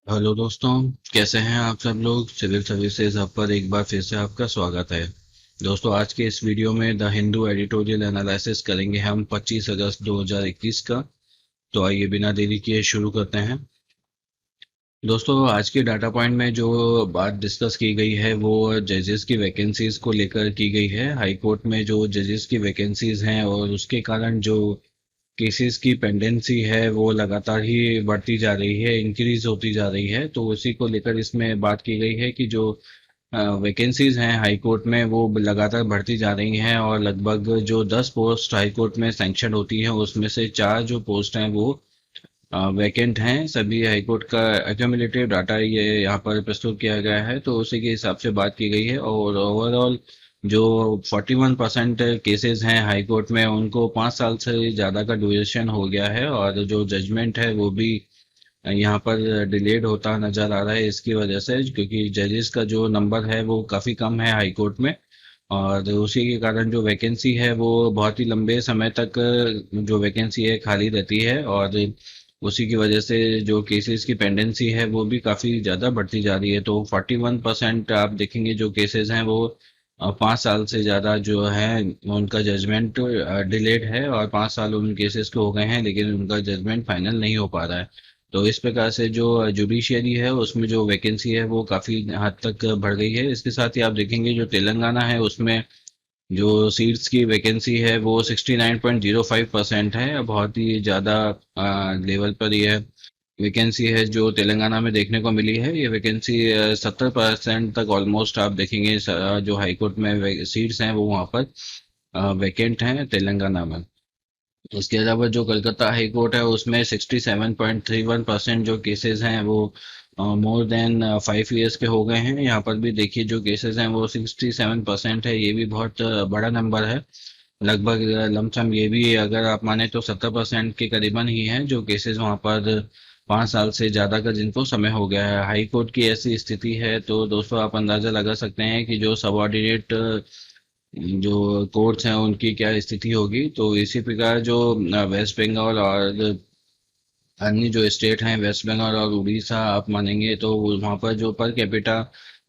Hello दोस्तों। कैसे हैं आप सब लोग। सिविल सर्विसेज हब पर एक बार फिर से आपका स्वागत है। दोस्तों, आज के इस वीडियो में द हिंदू एडिटोरियल एनालिसिस करेंगे हम 25 अगस्त 2021 का। तो आइए बिना देरी किए शुरू करते हैं। दोस्तों, आज के डाटा पॉइंट में जो बात डिस्कस की गई है वो जजेस की वैकेंसीज को लेकर की गई है। हाई कोर्ट में जो जजेस की वैकेंसीज हैं और उसके कारण जो केसेस की पेंडेंसी है वो लगातार ही बढ़ती जा रही है, इंक्रीज होती जा रही है। तो उसी को लेकर इसमें बात की गई है कि जो वैकेंसीज हैं हाई कोर्ट में वो लगातार बढ़ती जा रही हैं और लगभग जो 10 पोस्ट हाई कोर्ट में सैंक्शन होती हैं उसमें से 4 जो पोस्ट हैं वो वैकेंट हैं। सभी हाई कोर्ट का एक्यूमुलेटिव डाटा ये यहाँ पर प्रस्तुत किया गया है, तो उसी के हिसाब से बात की गई है। और ओवरऑल जो 41% केसेस हैं हाई कोर्ट में उनको 5 साल से ज़्यादा का ड्यूरेशन हो गया है और जो जजमेंट है वो भी यहाँ पर डिलेड होता नजर आ रहा है। इसकी वजह से क्योंकि जजेस का जो नंबर है वो काफ़ी कम है हाई कोर्ट में, और उसी के कारण जो वैकेंसी है वो बहुत ही लंबे समय तक जो वैकेंसी है खाली रहती है। और उसी की वजह से जो केसेस की पेंडेंसी है वो भी काफ़ी ज़्यादा बढ़ती जा रही है। तो 41% आप देखेंगे जो केसेस हैं वो 5 साल से ज़्यादा जो है उनका जजमेंट डिलेड है, और 5 साल उन केसेस को हो गए हैं लेकिन उनका जजमेंट फाइनल नहीं हो पा रहा है। तो इस प्रकार से जो जुडिशियरी है उसमें जो वैकेंसी है वो काफ़ी हद तक बढ़ गई है। इसके साथ ही आप देखेंगे जो तेलंगाना है उसमें जो सीट्स की वैकेंसी है वो 69.05% है। बहुत ही ज़्यादा लेवल पर यह वैकेंसी है जो तेलंगाना में देखने को मिली है। ये वैकेंसी 70% तक ऑलमोस्ट आप देखेंगे जो हाईकोर्ट में सीट्स हैं वो वहाँ पर वैकेंट हैं तेलंगाना में। इसके अलावा जो कलकत्ता हाई कोर्ट है उसमें 67.31% जो केसेस हैं वो मोर देन 5 ईयर्स के हो गए हैं। यहाँ पर भी देखिए जो केसेस हैं वो 67% है। ये भी बहुत बड़ा नंबर है। लगभग लमसम ये भी अगर आप माने तो 70% के करीबन ही हैं जो केसेस वहाँ पर 5 साल से ज़्यादा का जिनको समय हो गया है। हाई कोर्ट की ऐसी स्थिति है तो दोस्तों आप अंदाज़ा लगा सकते हैं कि जो सबऑर्डिनेट जो कोर्ट्स हैं उनकी क्या स्थिति होगी। तो इसी प्रकार जो वेस्ट बंगाल और अन्य जो स्टेट हैं वेस्ट बंगाल और उड़ीसा आप मानेंगे तो वहाँ पर जो पर कैपिटा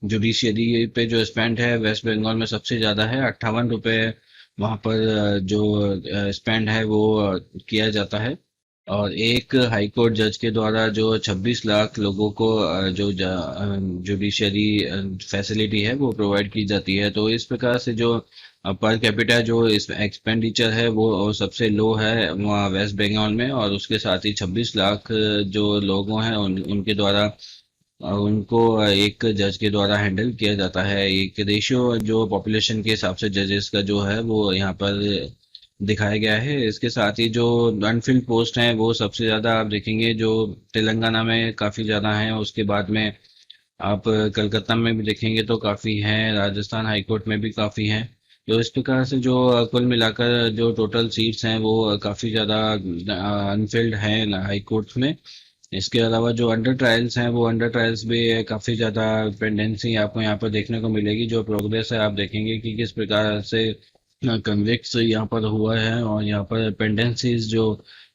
जुडिशियरी पे जो स्पेंड है वेस्ट बंगाल में सबसे ज़्यादा है, 58 रुपये वहाँ पर जो स्पेंड है वो किया जाता है। और एक हाई कोर्ट जज के द्वारा जो 26 लाख लोगों को जो जुडिशरी फैसिलिटी है वो प्रोवाइड की जाती है। तो इस प्रकार से जो पर कैपिटा जो इस एक्सपेंडिचर है वो सबसे लो है वहाँ वेस्ट बंगाल में, और उसके साथ ही 26 लाख जो लोगों हैं उनके द्वारा उनको एक जज के द्वारा हैंडल किया जाता है। एक रेशियो जो पॉपुलेशन के हिसाब से जजेस का जो है वो यहाँ पर दिखाया गया है। इसके साथ ही जो अनफिल्ड पोस्ट हैं वो सबसे ज़्यादा आप देखेंगे जो तेलंगाना में काफ़ी ज़्यादा हैं। उसके बाद में आप कलकत्ता में भी देखेंगे तो काफ़ी हैं, राजस्थान हाईकोर्ट में भी काफ़ी हैं। तो इस प्रकार से जो कुल मिलाकर जो टोटल सीट्स हैं वो काफ़ी ज़्यादा अनफिल्ड हैं हाई कोर्ट्स में। इसके अलावा जो अंडर ट्रायल्स हैं वो अंडर ट्रायल्स भी काफ़ी ज़्यादा पेंडेंसी आपको यहाँ पर देखने को मिलेगी। जो प्रोग्रेस है आप देखेंगे कि किस प्रकार से कन्विक्स यहाँ पर हुआ है, और यहाँ पर पेंडेंसीज जो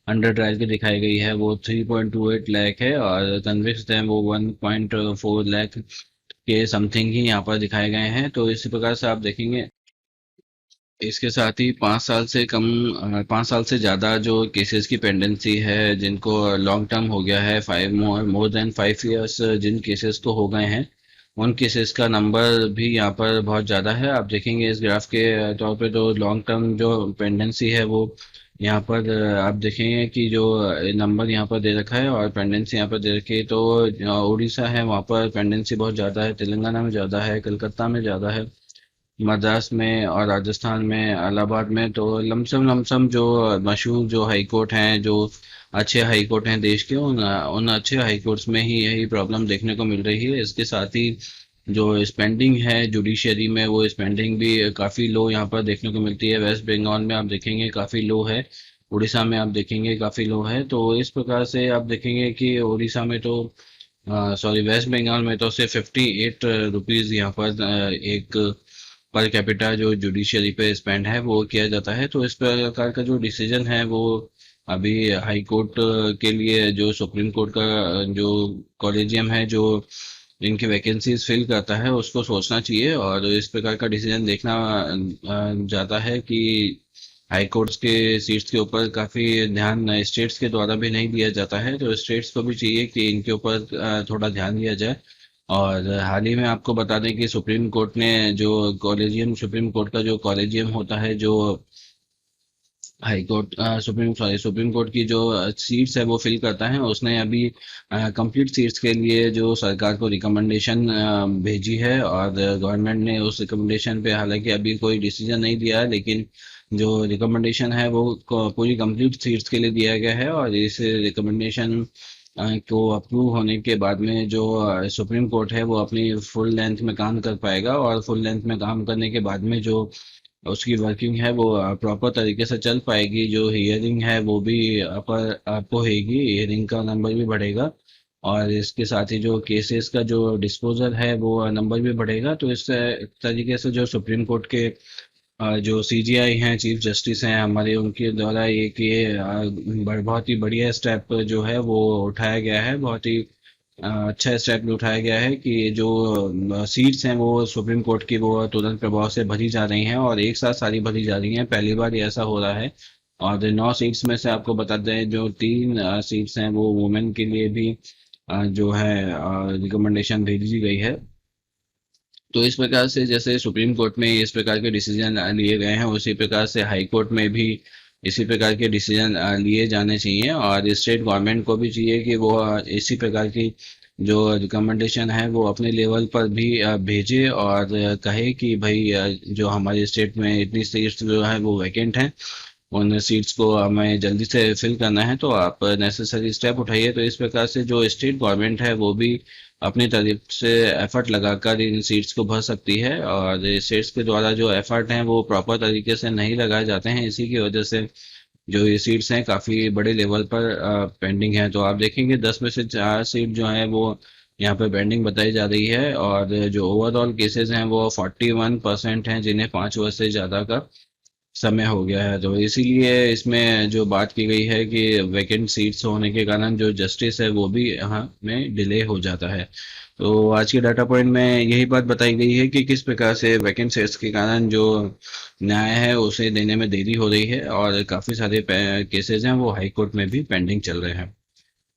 अंडर ट्रायल की दिखाई गई है वो 3.28 लाख है, और कन्विक्स हैं वो 1.4 लाख के समथिंग ही यहाँ पर दिखाए गए हैं। तो इसी प्रकार से आप देखेंगे इसके साथ ही 5 साल से कम 5 साल से ज़्यादा जो केसेस की पेंडेंसी है जिनको लॉन्ग टर्म हो गया है, 5 मोर देन 5 ईयर्स जिन केसेस को हो गए हैं उन केसेस का नंबर भी यहाँ पर बहुत ज़्यादा है। आप देखेंगे इस ग्राफ के तौर पे तो लॉन्ग टर्म जो पेंडेंसी है वो यहाँ पर आप देखेंगे कि जो नंबर यहाँ पर दे रखा है और पेंडेंसी यहाँ पर दे रखी है। तो उड़ीसा है वहाँ पर पेंडेंसी बहुत ज़्यादा है, तेलंगाना में ज़्यादा है, कलकत्ता में ज़्यादा है, मद्रास में और राजस्थान में इलाहाबाद में। तो लमसम लमसम जो मशहूर जो हाई कोर्ट हैं, जो अच्छे हाई कोर्ट हैं देश के, उन उन अच्छे हाई कोर्ट्स में ही यही प्रॉब्लम देखने को मिल रही है। इसके साथ ही जो स्पेंडिंग है जुडिशरी में वो स्पेंडिंग भी काफ़ी लो यहाँ पर देखने को मिलती है। वेस्ट बंगाल में आप देखेंगे काफ़ी लो है, उड़ीसा में आप देखेंगे काफ़ी लो है। तो इस प्रकार से आप देखेंगे कि उड़ीसा में तो सॉरी वेस्ट बंगाल में तो सिर्फ 58 रुपीज़ यहाँ पर एक पर कैपिटा जो जुडिशरी पे स्पेंड है वो किया जाता है। तो इस प्रकार का जो डिसीजन है वो अभी हाई कोर्ट के लिए जो सुप्रीम कोर्ट का जो कॉलेजियम है जो इनकी वैकेंसीज फिल करता है उसको सोचना चाहिए और इस प्रकार का डिसीजन देखना जाता है कि हाई कोर्ट्स के सीट्स के ऊपर काफ़ी ध्यान स्टेट्स के द्वारा भी नहीं दिया जाता है, तो स्टेट्स को भी चाहिए कि इनके ऊपर थोड़ा ध्यान दिया जाए। और हाल ही में आपको बता दें कि सुप्रीम कोर्ट ने जो कॉलेजियम सुप्रीम कोर्ट का जो कॉलेजियम होता है जो हाई कोर्ट सुप्रीम कोर्ट की जो सीट्स है वो फिल करता है, उसने अभी कंप्लीट सीट्स के लिए जो सरकार को रिकमेंडेशन भेजी है और गवर्नमेंट ने उस रिकमेंडेशन पे हालांकि अभी कोई डिसीजन नहीं दिया है, लेकिन जो रिकमेंडेशन है वो पूरी कंप्लीट सीट्स के लिए दिया गया है। और इस रिकमेंडेशन को अप्रूव होने के बाद में जो सुप्रीम कोर्ट है वो अपनी फुल लेंथ में काम कर पाएगा और फुल लेंथ में काम करने के बाद में जो उसकी वर्किंग है वो प्रॉपर तरीके से चल पाएगी। जो हियरिंग है वो भी अपर आपको होगी, हियरिंग का नंबर भी बढ़ेगा और इसके साथ ही जो केसेस का जो डिस्पोजल है वो नंबर भी बढ़ेगा। तो इस तरीके से जो सुप्रीम कोर्ट के जो सीजीआई हैं, चीफ जस्टिस हैं हमारे, उनके द्वारा एक ये बहुत ही बढ़िया स्टेप जो है वो उठाया गया है। बहुत ही अच्छा स्टेप उठाया गया है कि जो सीट्स हैं वो सुप्रीम कोर्ट की वो तुरंत प्रभाव से भरी जा रही हैं और एक साथ सारी भरी जा रही हैं। पहली बार ये ऐसा हो रहा है। और 9 सीट्स में से आपको बता दें जो 3 सीट्स हैं वो वुमेन के लिए भी जो है रिकमेंडेशन भेजी गई है। तो इस प्रकार से जैसे सुप्रीम कोर्ट में इस प्रकार के डिसीजन लिए गए हैं, उसी प्रकार से हाई कोर्ट में भी इसी प्रकार के डिसीजन लिए जाने चाहिए और स्टेट गवर्नमेंट को भी चाहिए कि वो इसी प्रकार की जो रिकमेंडेशन है वो अपने लेवल पर भी भेजे और कहे कि भाई जो हमारे स्टेट में इतनी सीट्स जो है वो वैकेंट हैं, उन सीट्स को हमें जल्दी से फिल करना है, तो आप नेसेसरी स्टेप उठाइए। तो इस प्रकार से जो स्टेट गवर्नमेंट है वो भी अपनी तरफ से एफर्ट लगाकर इन सीट्स को भर सकती है और स्टेट्स के द्वारा जो एफर्ट हैं वो प्रॉपर तरीके से नहीं लगाए जाते हैं, इसी की वजह से जो ये सीट्स हैं काफ़ी बड़े लेवल पर पेंडिंग है। तो आप देखेंगे 10 में से 4 सीट जो है वो यहाँ पे पेंडिंग बताई जा रही है और जो ओवरऑल केसेस हैं वो 41% हैं जिन्हें 5 वर्ष से ज़्यादा का समय हो गया है। तो इसीलिए इसमें जो बात की गई है कि वैकेंट सीट्स होने के कारण जो जस्टिस है वो भी यहाँ में डिले हो जाता है। तो आज के डाटा पॉइंट में यही बात बताई गई है कि किस प्रकार से वैकेंट सीट्स के कारण जो न्याय है उसे देने में देरी हो रही है और काफ़ी सारे केसेस हैं वो हाई कोर्ट में भी पेंडिंग चल रहे हैं।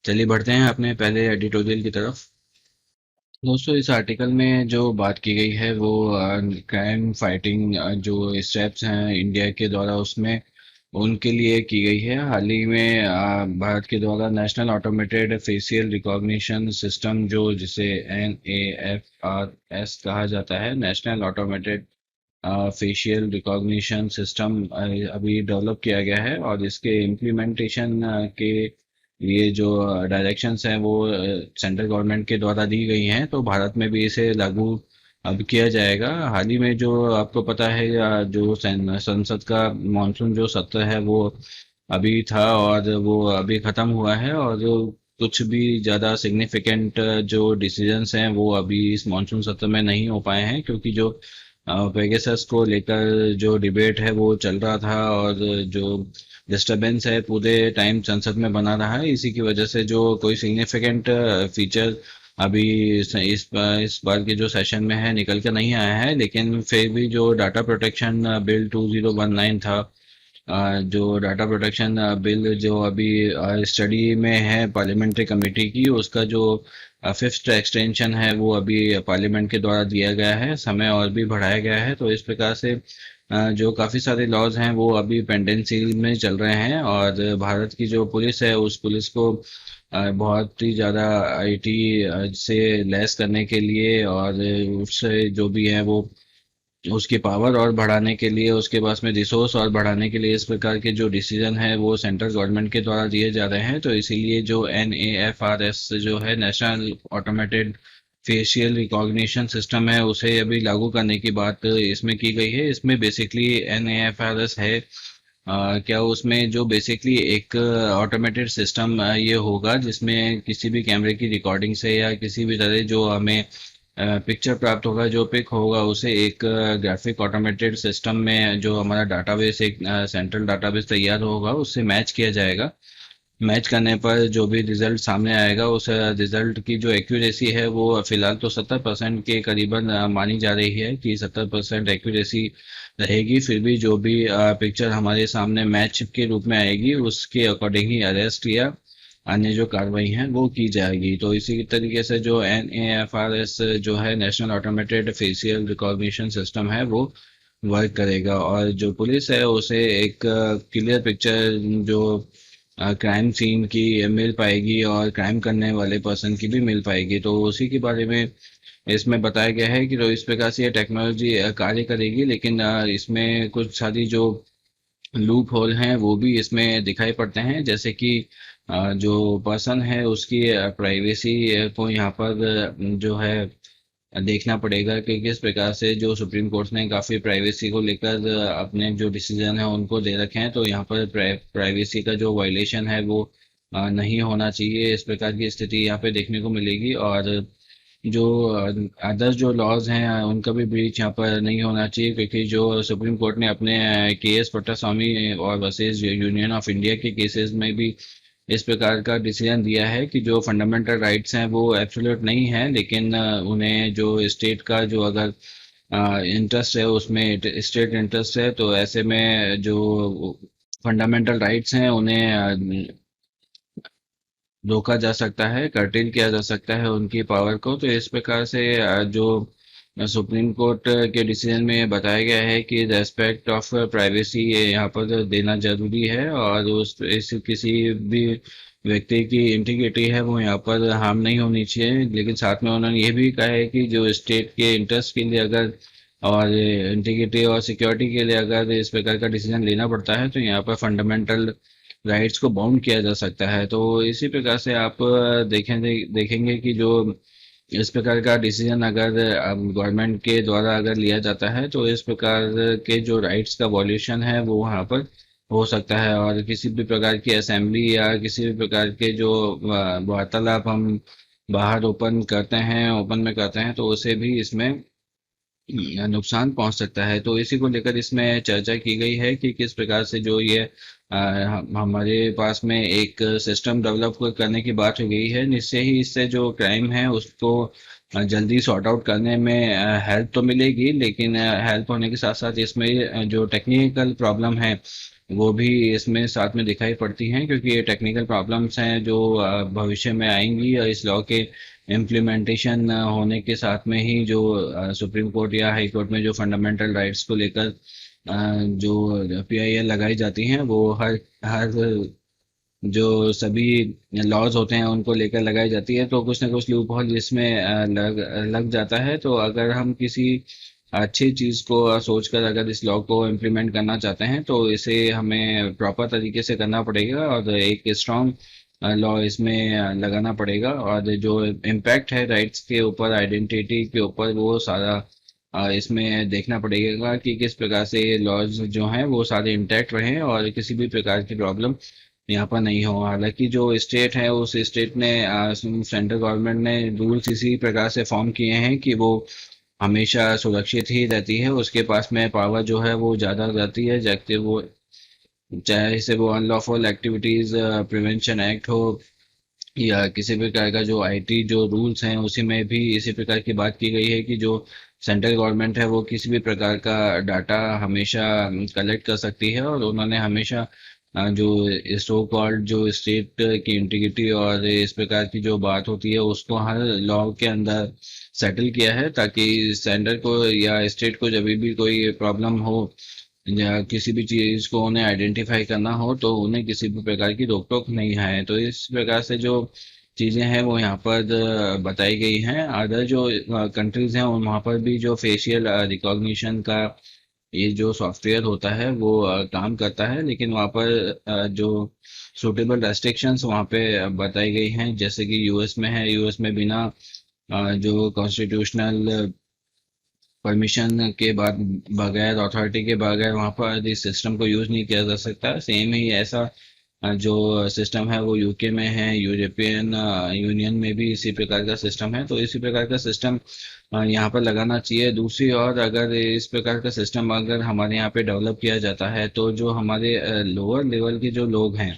चलिए बढ़ते हैं अपने पहले एडिटोरियल की तरफ। दोस्तों इस आर्टिकल में जो बात की गई है वो क्राइम फाइटिंग जो स्टेप्स हैं इंडिया के द्वारा उसमें उनके लिए की गई है। हाल ही में भारत के द्वारा national automated facial recognition system जो जिसे NAFRS कहा जाता है, national automated facial recognition system अभी डेवलप किया गया है और इसके इम्प्लीमेंटेशन के लिए जो डायरेक्शंस हैं वो सेंट्रल गवर्नमेंट के द्वारा दी गई हैं, तो भारत में भी इसे लागू अब किया जाएगा। हाल ही में जो आपको पता है जो संसद का मानसून जो सत्र है वो अभी था और वो अभी ख़त्म हुआ है और जो कुछ भी ज़्यादा सिग्निफिकेंट जो डिसीजंस हैं वो अभी इस मानसून सत्र में नहीं हो पाए हैं, क्योंकि जो पेगासस को लेकर जो डिबेट है वो चल रहा था और जो डिस्टरबेंस है पूरे टाइम संसद में बना रहा है, इसी की वजह से जो कोई सिग्निफिकेंट फीचर अभी इस बार के जो सेशन में है निकल कर नहीं आया है। लेकिन फिर भी जो डाटा प्रोटेक्शन बिल 2019 था, जो डाटा प्रोटेक्शन बिल जो अभी स्टडी में है पार्लियामेंट्री कमेटी की, उसका जो 5th एक्सटेंशन है वो अभी पार्लियामेंट के द्वारा दिया गया है, समय और भी बढ़ाया गया है। तो इस प्रकार से जो काफ़ी सारे लॉज हैं वो अभी पेंडेंसी में चल रहे हैं और भारत की जो पुलिस है उस पुलिस को बहुत ही ज़्यादा आईटी से लैस करने के लिए और उससे जो भी है वो उसकी पावर और बढ़ाने के लिए, उसके पास में रिसोर्स और बढ़ाने के लिए इस प्रकार के जो डिसीजन है वो सेंट्रल गवर्नमेंट के द्वारा दिए जा रहे हैं। तो इसीलिए जो NAFRS जो है national automated facial recognition system है उसे अभी लागू करने की बात इसमें की गई है। इसमें बेसिकली NAFRS है क्या उसमें जो बेसिकली एक ऑटोमेटेड सिस्टम ये होगा जिसमें किसी भी कैमरे की रिकॉर्डिंग से या किसी भी तरह जो हमें पिक्चर प्राप्त होगा, जो पिक होगा उसे एक ग्राफिक ऑटोमेटेड सिस्टम में जो हमारा डाटाबेस, एक सेंट्रल डाटाबेस तैयार होगा, उससे मैच किया जाएगा। मैच करने पर जो भी रिजल्ट सामने आएगा, उस रिजल्ट की जो एक्यूरेसी है वो फिलहाल तो 70% के करीबन मानी जा रही है कि 70% एक्यूरेसी रहेगी। फिर भी जो भी पिक्चर हमारे सामने मैच के रूप में आएगी, उसके अकॉर्डिंग ही अरेस्ट या अन्य जो कार्रवाई है वो की जाएगी। तो इसी तरीके से जो NAFRS जो है, national automated facial recognition system है, वो वर्क करेगा। और जो पुलिस है उसे एक क्लियर पिक्चर जो क्राइम सीन की मिल पाएगी और क्राइम करने वाले पर्सन की भी मिल पाएगी। तो उसी के बारे में इसमें बताया गया है कि तो इस प्रकार से ये टेक्नोलॉजी कार्य करेगी। लेकिन इसमें कुछ सारी जो लूप होल हैं वो भी इसमें दिखाई पड़ते हैं, जैसे कि जो पर्सन है उसकी प्राइवेसी को यहाँ पर जो है देखना पड़ेगा कि किस प्रकार से जो सुप्रीम कोर्ट ने काफ़ी प्राइवेसी को लेकर अपने जो डिसीजन है उनको दे रखे हैं। तो यहाँ पर प्राइवेसी का जो वायलेशन है वो नहीं होना चाहिए, इस प्रकार की स्थिति यहाँ पे देखने को मिलेगी। और जो अदर जो लॉज हैं उनका भी ब्रीच यहाँ पर नहीं होना चाहिए, क्योंकि जो सुप्रीम कोर्ट ने अपने KS पट्टास्वामी और वर्सेस यूनियन ऑफ इंडिया के केसेस में भी इस प्रकार का डिसीजन दिया है कि जो फंडामेंटल राइट्स हैं वो एब्सोल्यूट नहीं है, लेकिन उन्हें जो स्टेट का जो अगर इंटरेस्ट है, उसमें स्टेट इंटरेस्ट है, तो ऐसे में जो फंडामेंटल राइट्स हैं उन्हें रोका जा सकता है, कर्टेल किया जा सकता है उनकी पावर को। तो इस प्रकार से जो सुप्रीम कोर्ट के डिसीजन में बताया गया है कि रेस्पेक्ट ऑफ प्राइवेसी यहाँ पर देना जरूरी है, और उस किसी भी व्यक्ति की इंटीग्रिटी है वो यहाँ पर हार्म नहीं होनी चाहिए। लेकिन साथ में उन्होंने ये भी कहा है कि जो स्टेट के इंटरेस्ट के लिए अगर और इंटीग्रिटी और सिक्योरिटी के लिए अगर इस प्रकार का डिसीजन लेना पड़ता है, तो यहाँ पर फंडामेंटल राइट्स को बाउंड किया जा सकता है। तो इसी प्रकार से आप देखेंगे कि जो इस प्रकार का डिसीजन अगर गवर्नमेंट के द्वारा अगर लिया जाता है, तो इस प्रकार के जो राइट्स का वॉल्यूशन है वो वहाँ पर हो सकता है। और किसी भी प्रकार की असेंबली या किसी भी प्रकार के जो वार्तालाप हम बाहर ओपन करते हैं, ओपन में करते हैं, तो उसे भी इसमें नुकसान पहुंच सकता है। तो इसी को लेकर इसमें चर्चा की गई है कि किस प्रकार से जो ये हमारे पास में एक सिस्टम डेवलप करने की बात हो गई है, जिससे ही इससे जो क्राइम है उसको जल्दी सॉर्ट आउट करने में हेल्प तो मिलेगी। लेकिन हेल्प होने के साथ साथ इसमें जो टेक्निकल प्रॉब्लम है वो भी इसमें साथ में दिखाई पड़ती हैं, क्योंकि ये टेक्निकल प्रॉब्लम्स हैं जो भविष्य में आएंगी। और इस लॉ के इम्प्लीमेंटेशन होने के साथ में ही जो सुप्रीम कोर्ट या हाई कोर्ट में जो फंडामेंटल राइट्स को लेकर जो PIL लगाई जाती हैं, वो हर हर जो सभी लॉज होते हैं उनको लेकर लगाई जाती है। तो कुछ ना कुछ लूप होल इसमें लग जाता है। तो अगर हम किसी अच्छी चीज को सोचकर अगर इस लॉ को इम्प्लीमेंट करना चाहते हैं, तो इसे हमें प्रॉपर तरीके से करना पड़ेगा और एक स्ट्रॉन्ग लॉ इसमें लगाना पड़ेगा। और जो इम्पैक्ट है राइट्स के ऊपर, आइडेंटिटी के ऊपर, वो सारा इसमें देखना पड़ेगा कि किस प्रकार से ये लॉज जो हैं वो सारे इंटैक्ट रहें और किसी भी प्रकार की प्रॉब्लम यहाँ पर नहीं हो। हालांकि जो स्टेट है उस स्टेट ने सेंट्रल गवर्नमेंट ने रूल्स इसी प्रकार से फॉर्म किए हैं कि वो हमेशा सुरक्षित ही रहती है, उसके पास में पावर जो है वो ज़्यादा रहती है, जबकि वो चाहे से वो अनलॉफुल एक्टिविटीज़ प्रिवेंशन एक्ट हो या किसी भी प्रकार का जो IT जो रूल्स हैं, उसी में भी इसी प्रकार की बात की गई है कि जो सेंट्रल गवर्नमेंट है वो किसी भी प्रकार का डाटा हमेशा कलेक्ट कर सकती है। और उन्होंने हमेशा जो सो कॉल्ड जो स्टेट की इंटीग्रिटी और इस प्रकार की जो बात होती है उसको हर लॉ के अंदर सेटल किया है, ताकि सेंटर को या स्टेट को जब भी कोई प्रॉब्लम हो या किसी भी चीज को उन्हें आइडेंटिफाई करना हो, तो उन्हें किसी भी प्रकार की रोक टोक नहीं है। तो इस प्रकार से जो चीजें हैं वो यहाँ पर बताई गई हैं। अदर जो कंट्रीज हैं वहाँ पर भी जो फेशियल रिकॉग्निशन का ये जो सॉफ्टवेयर होता है वो काम करता है, लेकिन वहाँ पर जो सूटेबल रेस्ट्रिक्शंस वहाँ पे बताई गई हैं, जैसे कि US में है। US में बिना जो कॉन्स्टिट्यूशनल परमिशन के बाद, बगैर अथॉरिटी के बगैर वहाँ पर इस सिस्टम को यूज नहीं किया जा सकता। सेम ही ऐसा जो सिस्टम है वो यूके में है, यूरोपियन यूनियन में भी इसी प्रकार का सिस्टम है। तो इसी प्रकार का सिस्टम यहाँ पर लगाना चाहिए। दूसरी ओर अगर इस प्रकार का सिस्टम अगर हमारे यहाँ पे डेवलप किया जाता है तो जो हमारे लोअर लेवल के जो लोग हैं,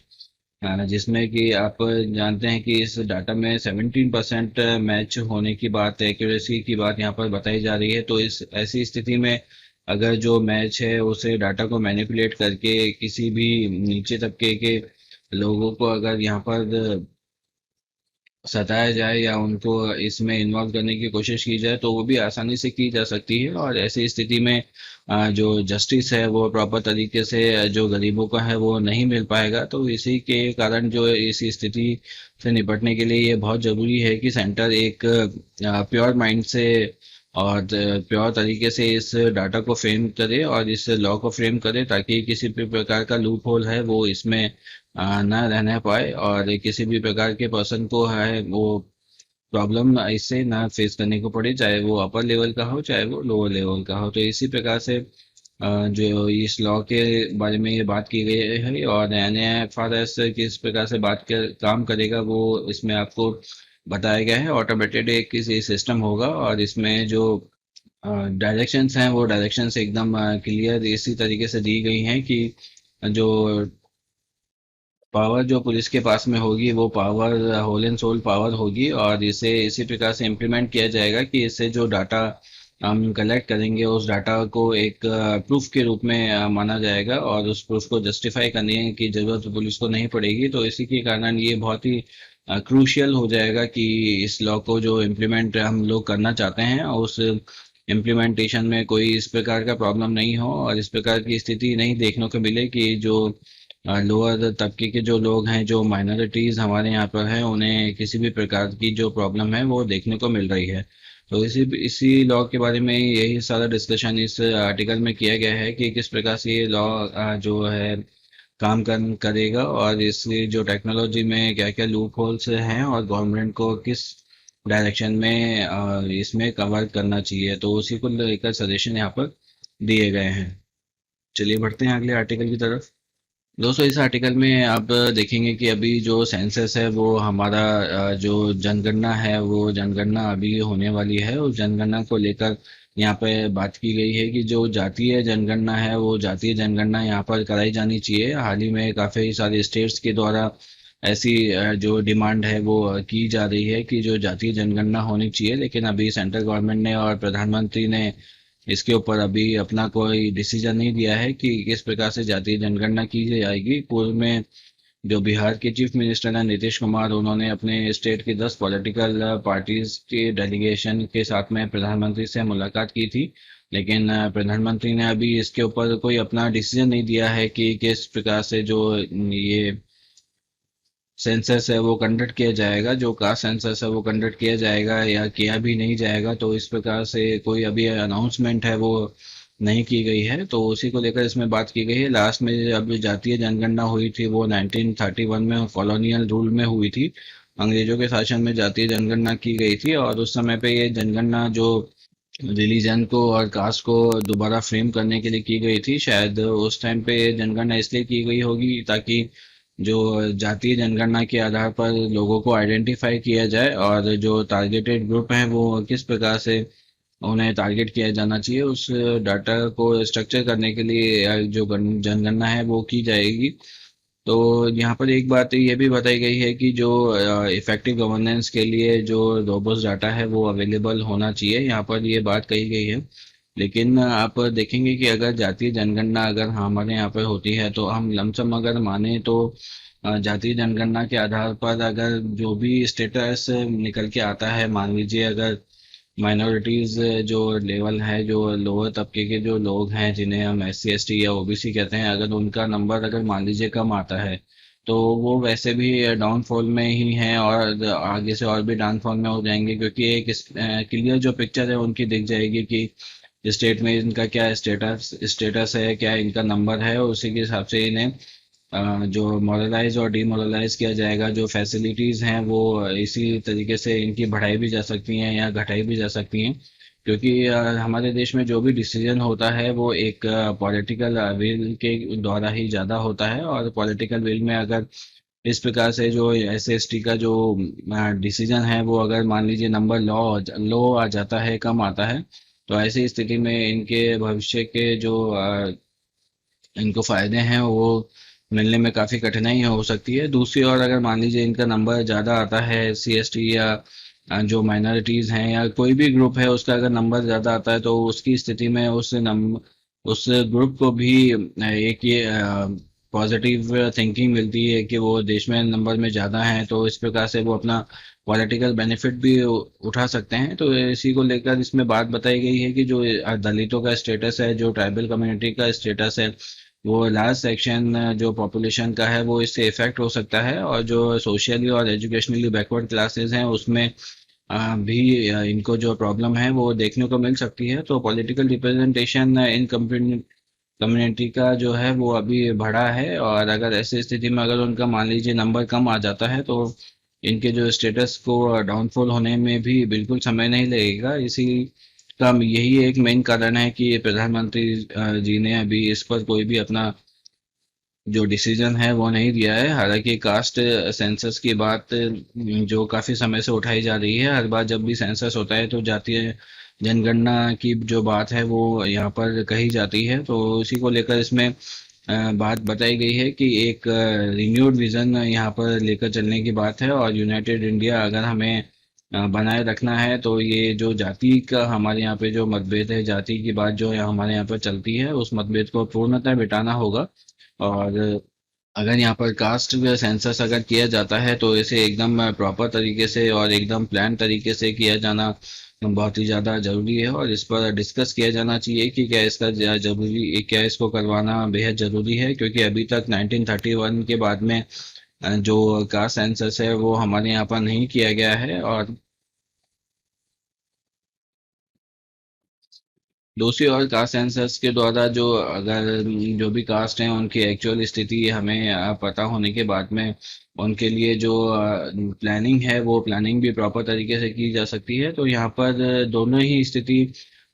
जिसमें कि आप जानते हैं कि इस डाटा में 17% मैच होने की बात, एक्यूरेसी की बात यहाँ पर बताई जा रही है। तो इस ऐसी स्थिति में अगर जो मैच है उसे डाटा को मैनिपुलेट करके किसी भी नीचे तबके के लोगों को अगर यहाँ पर सताया जाए या उनको इसमें इन्वॉल्व करने की कोशिश की जाए तो वो भी आसानी से की जा सकती है। और ऐसी स्थिति में जो जस्टिस है वो प्रॉपर तरीके से जो गरीबों का है वो नहीं मिल पाएगा। तो इसी के कारण जो इस स्थिति से निपटने के लिए ये बहुत ज़रूरी है कि सेंटर एक प्योर माइंड से और प्योर तरीके से इस डाटा को फ्रेम करे और इस लॉ को फ्रेम करे, ताकि किसी भी प्रकार का लूप होल है वो इसमें ना रहने पाए और किसी भी प्रकार के पर्सन को है वो प्रॉब्लम इससे ना फेस करने को पड़े, चाहे वो अपर लेवल का हो चाहे वो लोअर लेवल का हो। तो इसी प्रकार से जो इस लॉ के बारे में ये बात की गई है और NFRS किस प्रकार से काम करेगा वो इसमें आपको बताया गया है। ऑटोमेटेड एक किसी सिस्टम होगा और इसमें जो डायरेक्शंस हैं वो डायरेक्शंस एकदम क्लियर इसी तरीके से दी गई हैं कि जो पावर जो पुलिस के पास में होगी वो power whole and sole power होगी और इसे इसी प्रकार से इम्प्लीमेंट किया जाएगा कि इससे जो डाटा हम कलेक्ट करेंगे उस डाटा को एक प्रूफ के रूप में माना जाएगा और उस प्रूफ को जस्टिफाई करने की जरूरत पुलिस को नहीं पड़ेगी। तो इसी के कारण ये बहुत ही क्रूशियल हो जाएगा कि इस लॉ को जो इम्प्लीमेंट हम लोग करना चाहते हैं उस इम्प्लीमेंटेशन में कोई इस प्रकार का प्रॉब्लम नहीं हो और इस प्रकार की स्थिति नहीं देखने को मिले कि जो लोअर तबके के जो लोग हैं, जो माइनॉरिटीज हमारे यहाँ पर हैं, उन्हें किसी भी प्रकार की जो प्रॉब्लम है वो देखने को मिल रही है। तो इसी इसी लॉ के बारे में यही सारा डिस्कशन इस आर्टिकल में किया गया है कि किस प्रकार से ये लॉ जो है करेगा और इसकी जो टेक्नोलॉजी में क्या क्या लूप होल्स हैं और गवर्नमेंट को किस डायरेक्शन में इसमें कवर करना चाहिए, तो उसी को लेकर सजेशन यहाँ पर दिए गए हैं। चलिए बढ़ते हैं अगले आर्टिकल की तरफ। दोस्तों इस आर्टिकल में आप देखेंगे कि अभी जो सेंसस है वो हमारा जो जनगणना है वो जनगणना अभी होने वाली है। उस जनगणना को लेकर यहाँ पे बात की गई है कि जो जातीय जनगणना है वो जातीय जनगणना यहाँ पर कराई जानी चाहिए। हाल ही में काफ़ी सारे स्टेट्स के द्वारा ऐसी जो डिमांड है वो की जा रही है कि जो जातीय जनगणना होनी चाहिए, लेकिन अभी सेंट्रल गवर्नमेंट ने और प्रधानमंत्री ने इसके ऊपर अभी अपना कोई डिसीजन नहीं दिया है कि किस प्रकार से जातीय जनगणना की जाएगी। पूर्व में जो बिहार के चीफ मिनिस्टर हैं नीतीश कुमार, उन्होंने अपने स्टेट की 10 पॉलिटिकल पार्टीज के डेलीगेशन के साथ में प्रधानमंत्री से मुलाकात की थी, लेकिन प्रधानमंत्री ने अभी इसके ऊपर कोई अपना डिसीजन नहीं दिया है कि किस प्रकार से जो ये सेंसस है वो कंडक्ट किया जाएगा, जो कास्ट सेंसस है वो कंडक्ट किया जाएगा या किया भी नहीं जाएगा। तो इस प्रकार से कोई अभी अनाउंसमेंट है वो नहीं की गई है। तो उसी को लेकर इसमें बात की गई है। लास्ट में अब जातीय जनगणना हुई थी वो 1931 में कॉलोनियल रूल में हुई थी, अंग्रेजों के शासन में जातीय जनगणना की गई थी और उस समय पे ये जनगणना जो रिलीजन को और कास्ट को दोबारा फ्रेम करने के लिए की गई थी। शायद उस टाइम पे जनगणना इसलिए की गई होगी ताकि जो जातीय जनगणना के आधार पर लोगों को आइडेंटिफाई किया जाए और जो टारगेटेड ग्रुप हैं वो किस प्रकार से उन्हें टारगेट किया जाना चाहिए, उस डाटा को स्ट्रक्चर करने के लिए जो जनगणना है वो की जाएगी। तो यहाँ पर एक बात ये भी बताई गई है कि जो इफेक्टिव गवर्नेंस के लिए जो रोबस्ट डाटा है वो अवेलेबल होना चाहिए, यहाँ पर ये बात कही गई है। लेकिन आप देखेंगे कि अगर जातीय जनगणना अगर हमारे यहाँ पर होती है तो हम लमसम अगर माने तो जातीय जनगणना के आधार पर अगर जो भी स्टेटस निकल के आता है, मान लीजिए अगर माइनॉरिटीज जो लेवल है, जो लोअर तबके के जो लोग हैं जिन्हें हम SC ST या OBC कहते हैं, अगर उनका नंबर अगर मान लीजिए कम आता है तो वो वैसे भी डाउनफॉल में ही हैं और आगे से और भी डाउनफॉल में हो जाएंगे, क्योंकि एक क्लियर जो पिक्चर है उनकी दिख जाएगी कि स्टेट में इनका क्या स्टेटस है, क्या इनका नंबर है, और उसी के हिसाब से इन्हें जो मॉडलाइज और डीमोडलाइज किया जाएगा। जो फैसिलिटीज़ हैं वो इसी तरीके से इनकी बढ़ाई भी जा सकती हैं या घटाई भी जा सकती हैं। क्योंकि हमारे देश में जो भी डिसीजन होता है वो एक पॉलिटिकल विल के द्वारा ही ज़्यादा होता है। और पॉलिटिकल विल में अगर इस प्रकार से जो एसएसटी का जो डिसीजन है वो अगर मान लीजिए नंबर लो आ जाता है, कम आता है, तो ऐसी स्थिति में इनके भविष्य के जो इनको फायदे हैं वो मिलने में काफ़ी कठिनाई हो सकती है। दूसरी ओर अगर मान लीजिए इनका नंबर ज़्यादा आता है, CST या जो माइनॉरिटीज़ हैं या कोई भी ग्रुप है उसका अगर नंबर ज़्यादा आता है, तो उसकी स्थिति में उस ग्रुप को भी एक ये पॉजिटिव थिंकिंग मिलती है कि वो देश में नंबर में ज़्यादा हैं, तो इस प्रकार से वो अपना पॉलिटिकल बेनिफिट भी उठा सकते हैं। तो इसी को लेकर इसमें बात बताई गई है कि जो दलितों का स्टेटस है, जो ट्राइबल कम्युनिटी का स्टेटस है, वो लार्ज सेक्शन जो पॉपुलेशन का है वो इससे इफेक्ट हो सकता है। और जो सोशली और एजुकेशनली बैकवर्ड क्लासेस हैं उसमें भी इनको जो प्रॉब्लम है वो देखने को मिल सकती है। तो पॉलिटिकल रिप्रेजेंटेशन इन कम्युनिटी का जो है वो अभी बढ़ा है, और अगर ऐसी स्थिति में अगर उनका मान लीजिए नंबर कम आ जाता है, तो इनके जो स्टेटस को डाउनफॉल होने में भी बिल्कुल समय नहीं लगेगा। इसी का यही एक मेन कारण है कि प्रधानमंत्री जी ने अभी इस पर कोई भी अपना जो डिसीजन है वो नहीं दिया है। हालांकि कास्ट सेंसस की बात जो काफी समय से उठाई जा रही है, हर बार जब भी सेंसस होता है तो जातीय जनगणना की जो बात है वो यहाँ पर कही जाती है। तो इसी को लेकर इसमें बात बताई गई है कि एक रिन्यूड विजन यहाँ पर लेकर चलने की बात है, और यूनाइटेड इंडिया अगर हमें बनाए रखना है, तो ये जो जाति का हमारे यहाँ पे जो मतभेद है, जाति की बात जो है हमारे यहाँ पर चलती है, उस मतभेद को पूर्णतः मिटाना होगा। और अगर यहाँ पर कास्ट सेंसस अगर किया जाता है तो इसे एकदम प्रॉपर तरीके से और एकदम प्लान तरीके से किया जाना बहुत ही ज़्यादा ज़रूरी है। और इस पर डिस्कस किया जाना चाहिए कि क्या इसका जरूरी, क्या इसको करवाना बेहद ज़रूरी है, क्योंकि अभी तक 1931 के बाद में जो कास्ट सेंसस है वो हमारे यहाँ पर नहीं किया गया है। और दूसरी ओर कास्ट सेंसस के द्वारा जो अगर जो भी कास्ट हैं उनकी एक्चुअल स्थिति हमें पता होने के बाद में उनके लिए जो प्लानिंग है वो प्लानिंग भी प्रॉपर तरीके से की जा सकती है। तो यहाँ पर दोनों ही स्थिति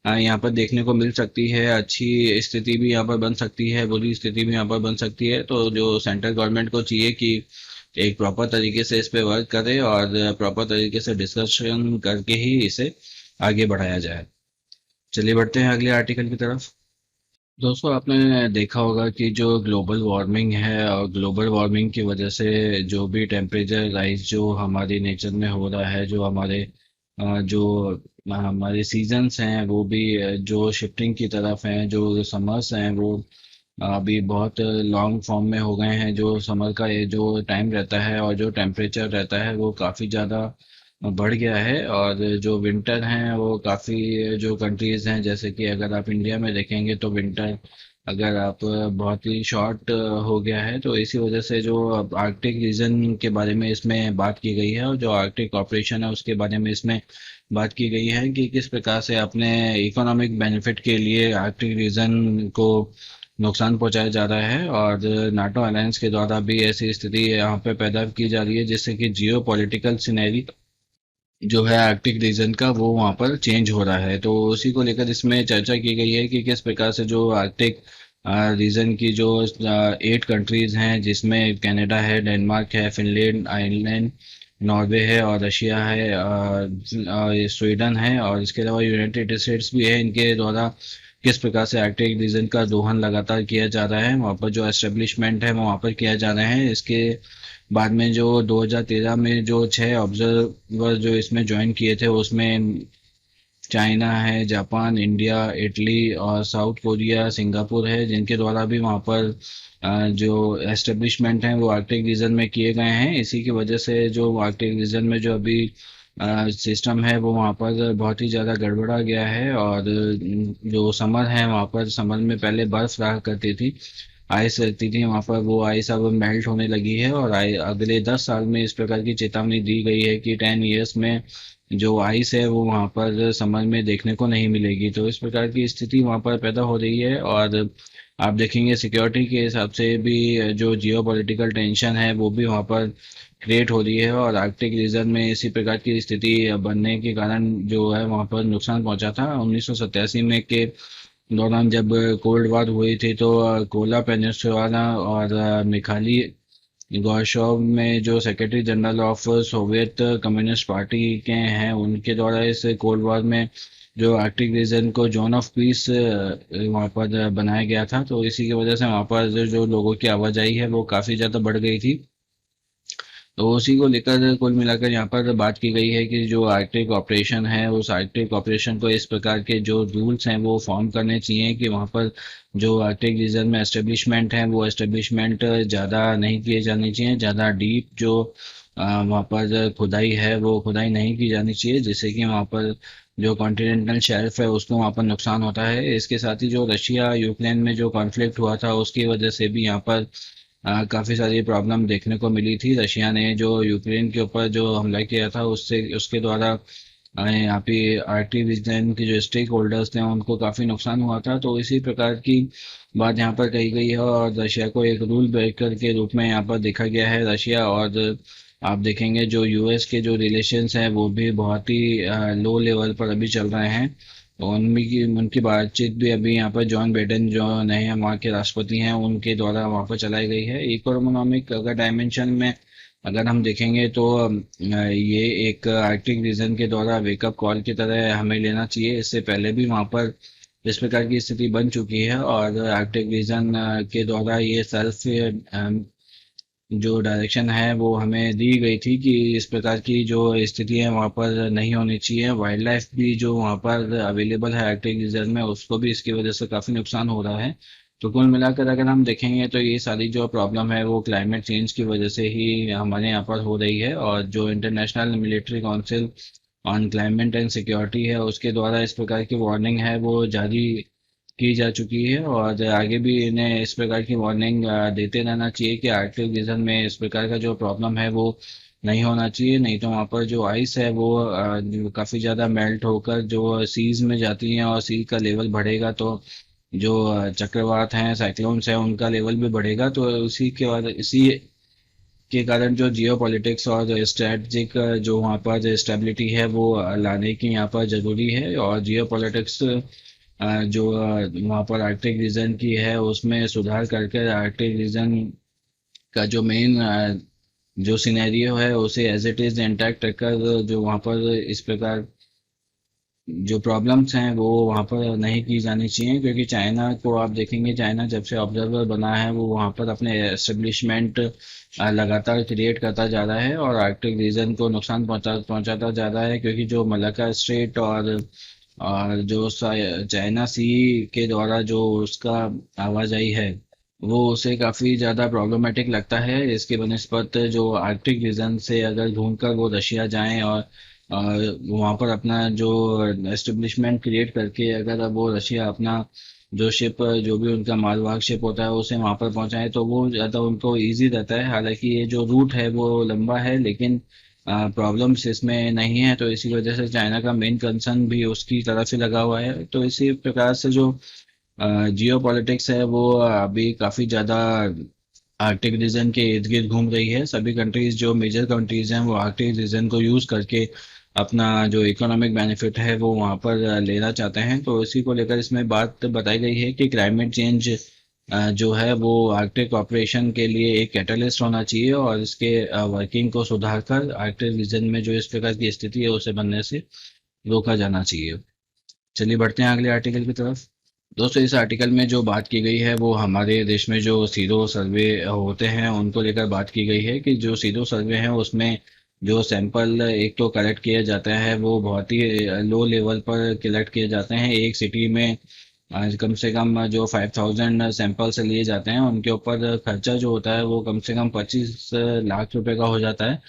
यहाँ पर देखने को मिल सकती है। अच्छी स्थिति भी यहाँ पर बन सकती है, बुरी स्थिति भी यहाँ पर बन सकती है। तो जो सेंट्रल गवर्नमेंट को चाहिए कि एक प्रॉपर तरीके से इस पे वर्क करे और प्रॉपर तरीके से डिस्कशन करके ही इसे आगे बढ़ाया जाए। चलिए बढ़ते हैं अगले आर्टिकल की तरफ। दोस्तों, आपने देखा होगा कि जो ग्लोबल वार्मिंग है, और ग्लोबल वार्मिंग की वजह से जो भी टेम्परेचर राइज जो हमारी नेचर में हो रहा है, जो हमारे सीजन्स हैं वो भी जो शिफ्टिंग की तरफ हैं, जो समर्स हैं वो अभी बहुत लॉन्ग फॉर्म में हो गए हैं। जो समर का ये जो टाइम रहता है और जो टेम्परेचर रहता है वो काफ़ी ज़्यादा बढ़ गया है। और जो विंटर हैं वो काफ़ी जो कंट्रीज़ हैं, जैसे कि अगर आप इंडिया में देखेंगे तो विंटर अगर आप बहुत ही शॉर्ट हो गया है। तो इसी वजह से जो आर्कटिक रीजन के बारे में इसमें बात की गई है, और जो आर्कटिक ऑपरेशन है उसके बारे में इसमें बात की गई है कि किस प्रकार से अपने इकोनॉमिक बेनिफिट के लिए आर्कटिक रीजन को नुकसान पहुंचाया जा रहा है। और नाटो अलायंस के द्वारा भी ऐसी स्थिति यहाँ पे पैदा की जा रही है, जिससे कि जियो पॉलिटिकल सिनेरी जो है आर्कटिक रीजन का वो वहाँ पर चेंज हो रहा है। तो उसी को लेकर इसमें चर्चा की गई है कि किस प्रकार से जो आर्कटिक रीजन की जो 8 कंट्रीज हैं, जिसमें कनाडा है, डेनमार्क है, फिनलैंड, आयरलैंड, नॉर्वे है और रशिया है, स्वीडन है, और इसके अलावा यूनाइटेड स्टेट्स भी है, इनके द्वारा किस प्रकार से आर्कटिक रीजन का दोहन लगातार किया जा रहा है, वहाँ पर जो एस्टेब्लिशमेंट है वो वहाँ पर किया जा रहे हैं। इसके बाद में जो 2013 में जो 6 ऑब्जर्वर जो इसमें ज्वाइन किए थे, उसमें चाइना है, जापान, इंडिया, इटली और साउथ कोरिया, सिंगापुर है, जिनके द्वारा भी वहाँ पर जो एस्टेब्लिशमेंट हैं वो आर्कटिक रीजन में किए गए हैं। इसी की वजह से जो आर्कटिक रीजन में जो अभी सिस्टम है वो वहाँ पर बहुत ही ज़्यादा गड़बड़ा गया है। और जो समर है वहाँ पर, समर में पहले बर्फ रहा करती थी, आइस रहती थी वहाँ पर, वो आइस अब मेल्ट होने लगी है। और अगले 10 साल में इस प्रकार की चेतावनी दी गई है कि 10 ईयर्स में जो आइस है वो वहाँ पर समर में देखने को नहीं मिलेगी। तो इस प्रकार की स्थिति वहाँ पर पैदा हो रही है। और आप देखेंगे सिक्योरिटी के हिसाब से भी जो जियो पॉलिटिकल टेंशन है वो भी वहाँ पर क्रिएट हो रही है, और आर्कटिक रीजन में इसी प्रकार की स्थिति बनने के कारण जो है वहाँ पर नुकसान पहुंचा था 1987 में के दौरान, जब कोल्ड वार हुई थी। तो कोला पेनिनसुला और मिखाली गोर्शोव में जो secretary general of Soviet communist party के हैं, उनके द्वारा इस कोल्ड वॉर में जो आर्कटिक रीजन को जोन ऑफ पीस वहाँ पर बनाया गया था। तो इसी की वजह से वहाँ पर जो लोगों की आवाजाही है वो काफ़ी ज़्यादा बढ़ गई थी। तो उसी को लेकर कुल मिलाकर यहाँ पर बात की गई है कि जो आर्कटिक ऑपरेशन है, उस आर्कटिक ऑपरेशन को इस प्रकार के जो रूल्स हैं वो फॉर्म करने चाहिए कि वहाँ पर जो आर्कटिक रीजन में एस्टेब्लिशमेंट है वो एस्टेब्लिशमेंट ज़्यादा नहीं किए जानी चाहिए, ज़्यादा डीप जो वहाँ पर खुदाई है वो खुदाई नहीं की जानी चाहिए, जिससे कि वहाँ पर जो कॉन्टिनेंटल शेल्फ है उसको वहाँ पर नुकसान होता है। इसके साथ ही जो रशिया यूक्रेन में जो कॉन्फ्लिक्ट हुआ था उसकी वजह से भी यहाँ पर काफ़ी सारी प्रॉब्लम देखने को मिली थी। रशिया ने जो यूक्रेन के ऊपर जो हमला किया था उससे उसके द्वारा यहाँ पे आर्कटिक रीजन के जो स्टेक होल्डर्स थे उनको काफ़ी नुकसान हुआ था। तो इसी प्रकार की बात यहाँ पर कही गई है, और रशिया को एक रूल ब्रेकर के रूप में यहाँ पर देखा गया है रशिया। और आप देखेंगे जो यूएस के जो रिलेशंस हैं वो भी बहुत ही लो लेवल पर अभी चल रहे हैं। उनकी उनकी बातचीत भी अभी यहाँ पर जॉन बाइडेन जो नए वहाँ के राष्ट्रपति हैं उनके द्वारा वहाँ पर चलाई गई है। इकोनॉमिक अगर डायमेंशन में अगर हम देखेंगे तो ये एक आर्कटिक रीजन के द्वारा वेकअप कॉल की तरह हमें लेना चाहिए। इससे पहले भी वहाँ पर इस प्रकार की स्थिति बन चुकी है, और आर्कटिक रीजन के द्वारा ये सेल्फ जो डायरेक्शन है वो हमें दी गई थी कि इस प्रकार की जो स्थिति है वहाँ पर नहीं होनी चाहिए। वाइल्ड लाइफ भी जो वहाँ पर अवेलेबल है आर्कटिक रीजन में उसको भी इसकी वजह से काफ़ी नुकसान हो रहा है। तो कुल मिलाकर अगर हम देखेंगे तो ये सारी जो प्रॉब्लम है वो क्लाइमेट चेंज की वजह से ही हमारे यहाँ पर हो रही है, और जो international military council on climate and security है उसके द्वारा इस प्रकार की वार्निंग है वो जारी की जा चुकी है, और आगे भी इन्हें इस प्रकार की वार्निंग देते रहना चाहिए कि आर्कटिक रीजन में इस प्रकार का जो प्रॉब्लम है वो नहीं होना चाहिए। नहीं तो वहाँ पर जो आइस है वो काफ़ी ज़्यादा मेल्ट होकर जो सीज में जाती हैं और सी का लेवल बढ़ेगा, तो जो चक्रवात हैं साइक्लोन्स हैं उनका लेवल भी बढ़ेगा। तो उसी के बाद इसी के कारण जो जियो पॉलिटिक्स और स्ट्रेटजिक जो वहाँ पर स्टेबिलिटी है वो लाने की यहाँ पर ज़रूरी है। और जियो पॉलिटिक्स जो वहाँ पर आर्कटिक रीजन की है उसमें सुधार करके आर्कटिक रीजन का जो मेन जो सिनेरियो है उसे एज इट इज़ इंटैक्ट रखकर जो वहाँ पर इस प्रकार जो प्रॉब्लम्स हैं वो वहाँ पर नहीं की जानी चाहिए। क्योंकि चाइना को आप देखेंगे, चाइना जब से ऑब्जर्वर बना है वो वहाँ पर अपने एस्टेब्लिशमेंट लगातार क्रिएट करता जा रहा है और आर्कटिक रीजन को नुकसान पहुँचाता जा रहा है। क्योंकि जो मलाक्का स्ट्रेट और जो चाइना सी के द्वारा जो उसका आवाजाही है वो उसे काफ़ी ज़्यादा प्रॉब्लमेटिक लगता है। इसके बनस्पत जो आर्कटिक रीजन से अगर घूमकर वो रशिया जाएं और वहाँ पर अपना जो एस्टेब्लिशमेंट क्रिएट करके अगर वो रशिया अपना जो शिप जो भी उनका मालवाहक शिप होता है उसे वहाँ पर पहुँचाए तो वो ज़्यादा उनको इजी रहता है। हालांकि ये जो रूट है वो लंबा है लेकिन प्रॉब्लम्स इसमें नहीं है, तो इसी वजह से चाइना का मेन कंसर्न भी उसकी तरफ से लगा हुआ है। तो इसी प्रकार से जो जियो पॉलिटिक्स है वो अभी काफ़ी ज़्यादा आर्कटिक रीजन के इर्द गिर्द घूम रही है। सभी कंट्रीज जो मेजर कंट्रीज हैं वो आर्कटिक रीजन को यूज़ करके अपना जो इकोनॉमिक बेनिफिट है वो वहाँ पर लेना चाहते हैं। तो इसी को लेकर इसमें बात बताई गई है कि क्लाइमेट चेंज जो है वो आर्कटिक ऑपरेशन के लिए एक कैटलिस्ट होना चाहिए, और इसके वर्किंग को सुधार कर आर्कटिक रीजन में जो इस प्रकार की स्थिति है उसे बनने से रोका जाना चाहिए। चलिए बढ़ते हैं अगले आर्टिकल की तरफ। दोस्तों इस आर्टिकल में जो बात की गई है वो हमारे देश में जो सीरो सर्वे होते हैं उनको लेकर बात की गई है कि जो सीरो सर्वे हैं उसमें जो सैंपल एक तो कलेक्ट किया जाता है वो बहुत ही लो लेवल पर कलेक्ट किए जाते हैं। एक सिटी में आज कम से कम जो 5000 सैंपल्स लिए जाते हैं उनके ऊपर खर्चा जो होता है वो कम से कम 25 लाख रुपए का हो जाता है।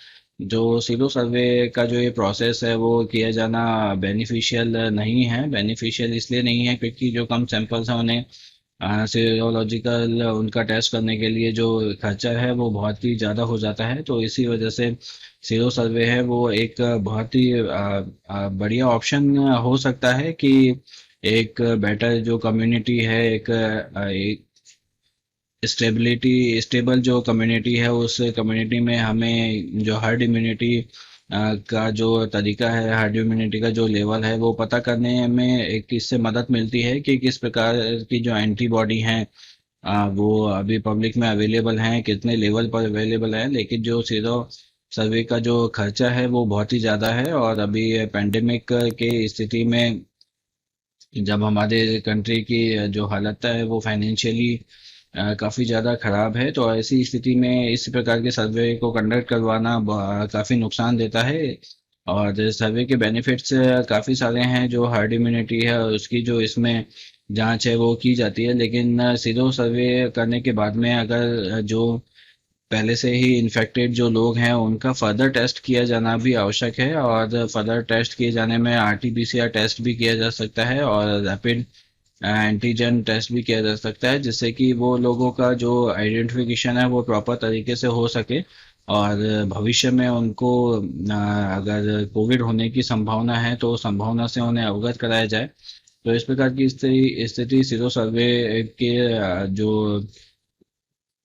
जो सीरो सर्वे का जो ये प्रोसेस है वो किया जाना बेनिफिशियल नहीं है। बेनिफिशियल इसलिए नहीं है क्योंकि जो कम सैंपल्स हैं उन्हें सीरोलॉजिकल उनका टेस्ट करने के लिए जो खर्चा है वो बहुत ही ज़्यादा हो जाता है। तो इसी वजह से सीरो सर्वे है वो एक बहुत ही बढ़िया ऑप्शन हो सकता है कि एक बेटर जो कम्युनिटी है एक स्टेबल जो कम्युनिटी है उस कम्युनिटी में हमें जो हर्ड इम्यूनिटी का जो तरीका है, हर्ड इम्यूनिटी का जो लेवल है वो पता करने में एक इससे मदद मिलती है कि किस प्रकार की जो एंटीबॉडी हैं वो अभी पब्लिक में अवेलेबल हैं, कितने लेवल पर अवेलेबल है। लेकिन जो सीरो सर्वे का जो खर्चा है वो बहुत ही ज़्यादा है, और अभी पेंडेमिक के स्थिति में जब हमारे कंट्री की जो हालत है वो फाइनेंशियली काफ़ी ज़्यादा ख़राब है, तो ऐसी स्थिति में इस प्रकार के सर्वे को कंडक्ट करवाना काफ़ी नुकसान देता है। और सर्वे के बेनिफिट्स काफ़ी सारे हैं। जो हर्ड इम्यूनिटी है उसकी जो इसमें जांच है वो की जाती है, लेकिन सीरो सर्वे करने के बाद में अगर जो पहले से ही इन्फेक्टेड जो लोग हैं उनका फर्दर टेस्ट किया जाना भी आवश्यक है, और फर्दर टेस्ट किए जाने में आरटीपीसीआर टेस्ट भी किया जा सकता है और रैपिड एंटीजन टेस्ट भी किया जा सकता है, जिससे कि वो लोगों का जो आइडेंटिफिकेशन है वो प्रॉपर तरीके से हो सके, और भविष्य में उनको अगर कोविड होने की संभावना है तो संभावना से उन्हें अवगत कराया जाए। तो इस प्रकार की स्थिति सीरो सर्वे के जो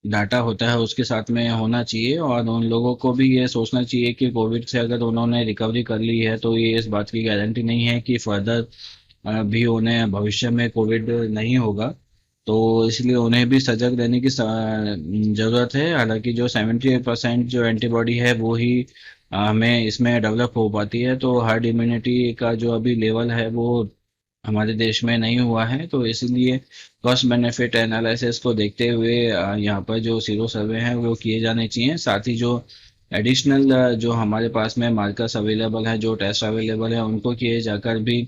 डाटा होता है उसके साथ में होना चाहिए, और उन लोगों को भी ये सोचना चाहिए कि कोविड से अगर उन्होंने रिकवरी कर ली है तो ये इस बात की गारंटी नहीं है कि फर्दर भी उन्हें भविष्य में कोविड नहीं होगा। तो इसलिए उन्हें भी सजग रहने की ज़रूरत है। हालांकि जो 70% जो एंटीबॉडी है वो ही हमें इसमें डेवलप हो पाती है, तो हर्ड इम्यूनिटी का जो अभी लेवल है वो हमारे देश में नहीं हुआ है। तो इसलिए कॉस्ट बेनिफिट एनालिसिस को देखते हुए यहाँ पर जो सीरो सर्वे हैं वो किए जाने चाहिए। साथ ही जो एडिशनल जो हमारे पास में मार्कर्स अवेलेबल है, जो टेस्ट अवेलेबल है, उनको किए जाकर भी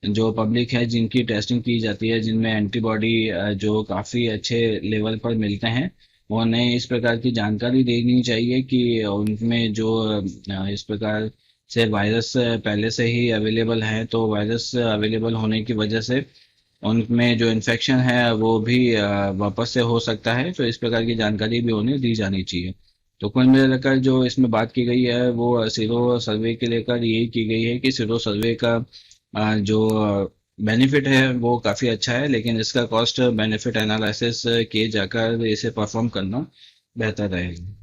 जो पब्लिक है जिनकी टेस्टिंग की जाती है, जिनमें एंटीबॉडी जो काफ़ी अच्छे लेवल पर मिलते हैं, उन्हें इस प्रकार की जानकारी देनी चाहिए कि उनमें जो इस प्रकार से वायरस पहले से ही अवेलेबल है, तो वायरस अवेलेबल होने की वजह से उनमें जो इन्फेक्शन है वो भी वापस से हो सकता है। तो इस प्रकार की जानकारी भी उन्हें दी जानी चाहिए। तो कुल मिलाकर जो इसमें बात की गई है वो सीरो सर्वे के लेकर यही की गई है कि सीरो सर्वे का जो बेनिफिट है वो काफ़ी अच्छा है, लेकिन इसका कॉस्ट बेनिफिट एनालिसिस किए जाकर इसे परफॉर्म करना बेहतर रहेगा।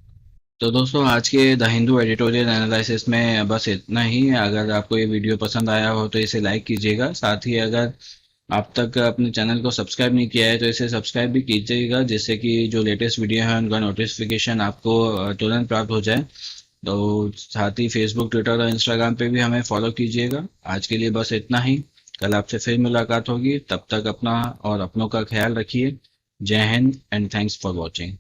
तो दोस्तों आज के द हिंदू एडिटोरियल एनालिसिस में बस इतना ही। अगर आपको ये वीडियो पसंद आया हो तो इसे लाइक कीजिएगा। साथ ही अगर आप तक अपने चैनल को सब्सक्राइब नहीं किया है तो इसे सब्सक्राइब भी कीजिएगा, जिससे कि जो लेटेस्ट वीडियो है उनका नोटिफिकेशन आपको तुरंत प्राप्त हो जाए। तो साथ ही फेसबुक, ट्विटर और इंस्टाग्राम पे भी हमें फॉलो कीजिएगा। आज के लिए बस इतना ही। कल आपसे फिर मुलाकात होगी, तब तक अपना और अपनों का ख्याल रखिए। जय Hind and thanks for watching.